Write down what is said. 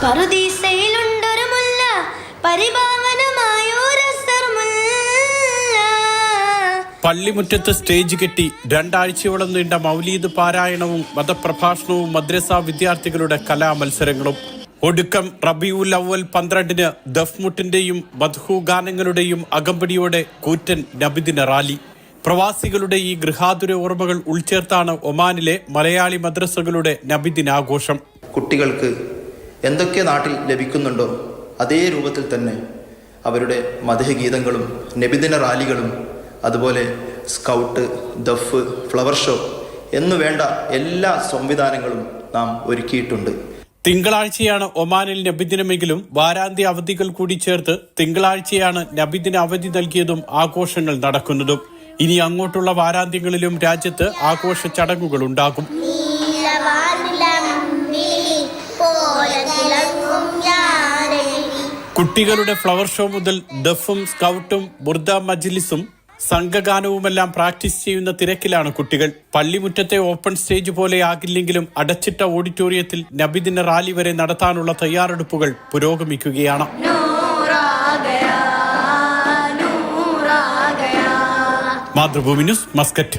പറുദീസയിലുണ്ടൊരു മുല്ല, പള്ളിമുറ്റത്ത് സ്റ്റേജ് കെട്ടി 2 ആഴ്ചയോളം നീണ്ട മൗലീദ് പാരായണവും മതപ്രഭാഷണവും മദ്രസ വിദ്യാർത്ഥികളുടെ കലാമത്സരങ്ങളും. ഒടുക്കം റബീഉൽ അവ്വൽ 12-ന് ദഫ്മുട്ടിന്റെയും മദ്ഹൂ ഗാനങ്ങളുടെയും അകമ്പടിയോടെ കൂറ്റൻ നബിദിന റാലി. പ്രവാസികളുടെ ഈ ഗൃഹാതുര ഓർമ്മകൾ ഉൾച്ചേർത്താണ് ഒമാനിലെ മലയാളി മദ്രസകളുടെ നബിദിനാഘോഷം. കുട്ടികൾക്ക് എന്തൊക്കെ നാട്ടിൽ ലഭിക്കുന്നുണ്ടോ അതേ രൂപത്തിൽ തന്നെ അവരുടെ മദ്ഹ് ഗീതങ്ങളും നബിദിന റാലികളും അതുപോലെ സ്കൗട്ട്, ദഫ്, ഫ്ലവർ ഷോ എന്നു വേണ്ട എല്ലാ സംവിധാനങ്ങളും നാം ഒരുക്കിയിട്ടുണ്ട്. തിങ്കളാഴ്ചയാണ് ഒമാനിൽ നബിദിനമെങ്കിലും വാരാന്ത്യ അവധികൾ കൂടി ചേർത്ത് തിങ്കളാഴ്ചയാണ് നബിദിന അവധി നൽകിയതും ആഘോഷങ്ങൾ നടക്കുന്നതും. ഇനി അങ്ങോട്ടുള്ള വാരാന്ത്യങ്ങളിലും രാജ്യത്ത് ആഘോഷ ചടങ്ങുകൾ ഉണ്ടാകും. കുട്ടികളുടെ ഫ്ലവർ ഷോ മുതൽ ദഫും സ്കൗട്ടും ബുർദ മജ്ലിസും സംഘഗാനവുമെല്ലാം പ്രാക്ടീസ് ചെയ്യുന്ന തിരക്കിലാണ് കുട്ടികൾ. പള്ളിമുറ്റത്തെ ഓപ്പൺ സ്റ്റേജ് പോലെ ആകില്ലെങ്കിലും അടച്ചിട്ട ഓഡിറ്റോറിയത്തിൽ നബിദിന റാലി വരെ നടത്താനുള്ള തയ്യാറെടുപ്പുകൾ പുരോഗമിക്കുകയാണ്. Mathrubhumi news, Muscat.